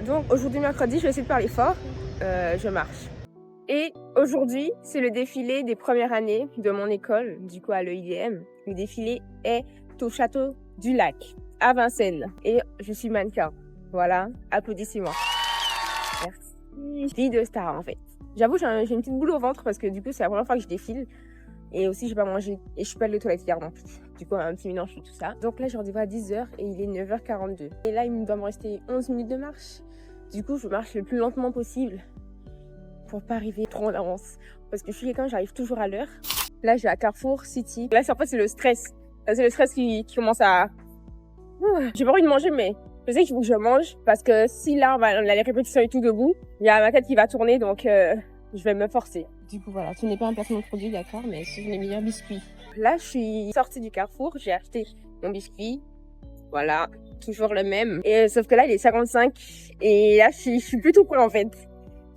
Donc aujourd'hui mercredi, je vais essayer de parler fort. Je marche. Et aujourd'hui, c'est le défilé des premières années de mon école, du coup à l'EIDM. Le défilé est au château du Lac, à Vincennes. Et je suis mannequin. Voilà, applaudissez-moi. Merci. Fille de star en fait. J'avoue, j'ai une petite boule au ventre parce que du coup, c'est la première fois que je défile. Et aussi, j'ai pas mangé. Et je suis pas allée aux toilettes hier non plus. Du coup, un petit mélange de tout ça. Donc là, j'ai rendez-vous à 10h et il est 9h42. Et là, il doit me rester 11 minutes de marche. Du coup, je marche le plus lentement possible pour pas arriver trop en avance. Parce que je suis quelqu'un, j'arrive toujours à l'heure. Là, je vais à Carrefour City. Là, en fait, c'est le stress. C'est le stress qui commence à... J'ai pas envie de manger, mais je sais qu'il faut que je mange. Parce que si là, on a les répétitions et tout debout, il y a ma tête qui va tourner, donc je vais me forcer. Du coup, voilà, ce n'est pas un placement de produit, d'accord, mais c'est les meilleurs biscuits. Là, je suis sortie du Carrefour, j'ai acheté mon biscuit. Voilà, toujours le même. Et sauf que là, il est 55. Et là, je suis plutôt cool, en fait.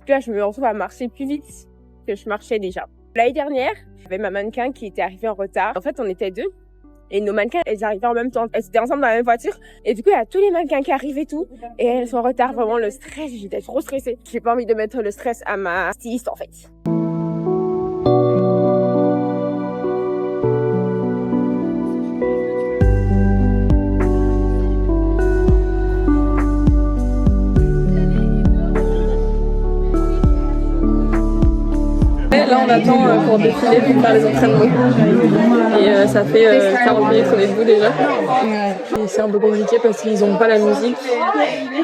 Là, je me retrouve à marcher plus vite que je marchais déjà. L'année dernière, j'avais ma mannequin qui était arrivée en retard. En fait, on était deux. Et nos mannequins, elles arrivaient en même temps. Elles étaient ensemble dans la même voiture. Et du coup, il y a tous les mannequins qui arrivent et tout. Et elles sont en retard. Vraiment, le stress. J'étais trop stressée. J'ai pas envie de mettre le stress à ma styliste, en fait. Là, on attend pour défiler, pour faire les entraînements. Et ça fait 40 minutes qu'on est debout déjà. Et c'est un peu compliqué parce qu'ils n'ont pas la musique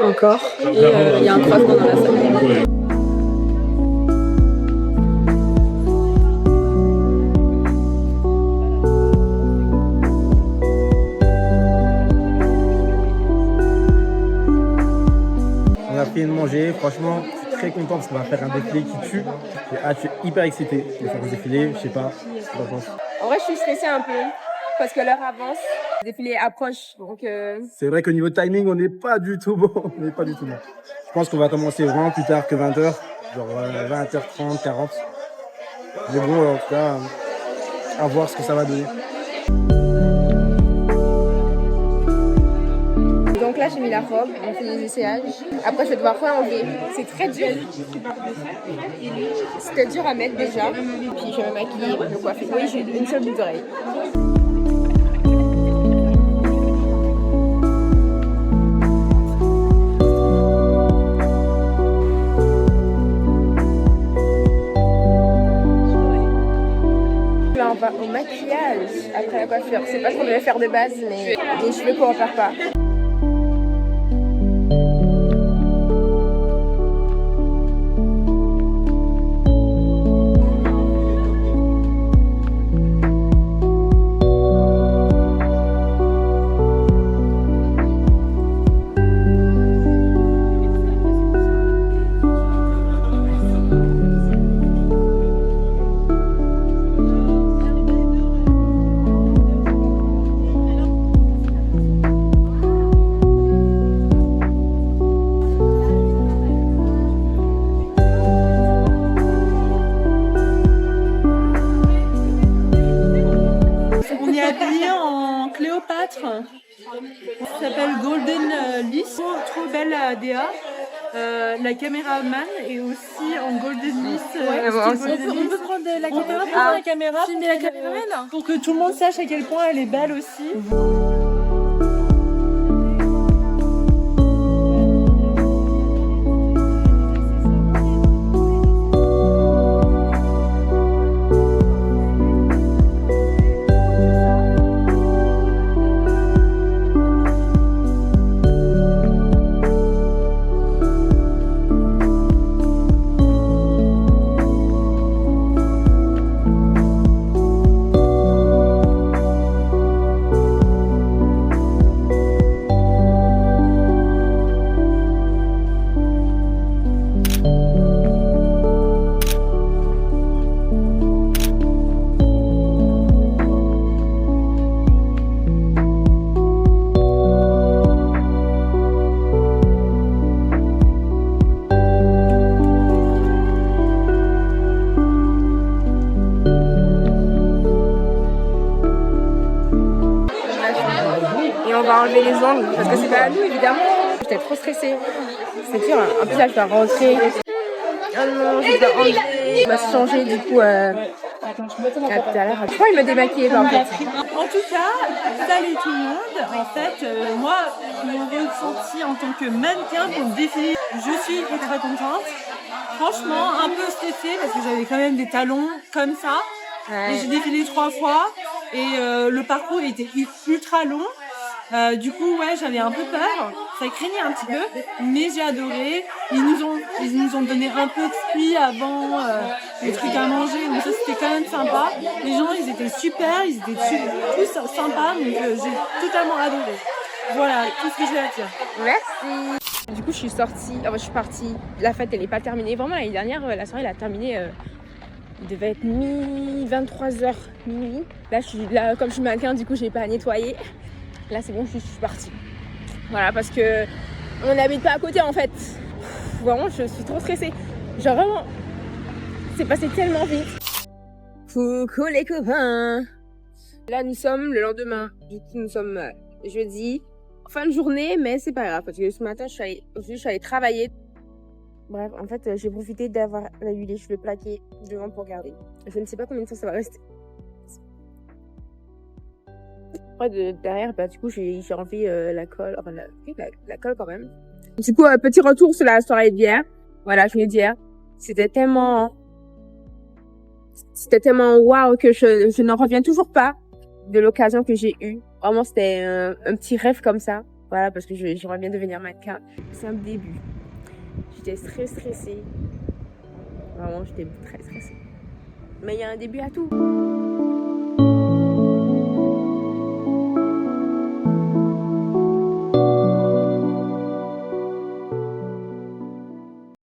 encore. Et il y a un croisement dans la salle. On a fini de manger, franchement, je suis très content parce qu'on va faire un défilé qui tue. Je suis hyper excité de faire un défilé, je sais pas, En vrai, je suis stressée un peu parce que l'heure avance, le défilé approche. Donc, C'est vrai qu'au niveau timing, on n'est pas du tout bon. On n'est pas du tout bon. Je pense qu'on va commencer vraiment plus tard que 20h, genre 20h30, 40. Mais bon, en tout cas, à voir ce que ça va donner. Donc là, j'ai mis la robe, on fait des essayages. Après, je vais devoir enlever. C'est très dur. C'était dur à mettre déjà. Puis je vais me maquiller, me coiffer. Oui, j'ai une seule boucle d'oreille. Là, on va au maquillage après la coiffure. C'est pas ce qu'on devait faire de base, mais les cheveux qu'on repart pas. Habillée en Cléopâtre, ça s'appelle Golden Lys, trop belle DA. La caméraman est aussi en Golden Lys. On peut prendre la caméra pour la caméra, filmer la caméraman pour que tout le monde sache à quel point elle est belle aussi. rejoindre parce que c'est pas à nous évidemment. J'étais trop stressée. C'est dur. En plus là je dois rentrer. Oh non, je dois enlever. On va se changer du coup. À tout à l'heure. Je crois qu'il me démaquiller en fait. En tout cas, salut tout le monde. En fait, moi, mon ressenti en tant que mannequin pour le défilé, je suis très contente. Franchement, un peu stressée parce que j'avais quand même des talons comme ça. Ouais. J'ai défilé 3 fois et le parcours était ultra long. Du coup, ouais, j'avais un peu peur. Ça craignait un petit peu, mais j'ai adoré. Ils nous ont donné un peu de fruits avant, des trucs à manger, donc ça c'était quand même sympa. Les gens, ils étaient super, ils étaient tous sympas, donc j'ai totalement adoré. Voilà, tout ce que j'ai à dire. Merci. Du coup, je suis sortie, enfin, je suis partie. La fête, elle n'est pas terminée. Vraiment, l'année dernière, la soirée, elle a terminé. Il devait être 23h, minuit. Là, comme je suis mannequin, du coup, j'ai pas à nettoyer. Là, c'est bon, je suis partie. Voilà, parce que on n'habite pas à côté, en fait. Vraiment, je suis trop stressée. Genre, vraiment, c'est passé tellement vite. Coucou les copains. Là, nous sommes le lendemain. Du coup, nous sommes jeudi. Fin de journée, mais c'est pas grave. Parce que ce matin, je suis allée travailler. Bref, en fait, j'ai profité d'avoir eu les cheveux plaqués devant pour regarder. Je ne sais pas combien de temps ça va rester. Après, derrière, bah, du coup, j'ai enlevé la colle. Enfin, la colle quand même. Du coup, petit retour sur la soirée d'hier. Voilà, je l'ai dit hier. C'était tellement waouh que je n'en reviens toujours pas de l'occasion que j'ai eue. Vraiment, c'était un petit rêve comme ça. Voilà, parce que j'aimerais bien devenir mannequin. C'est un début. J'étais très stressée. Vraiment, j'étais très stressée. Mais il y a un début à tout.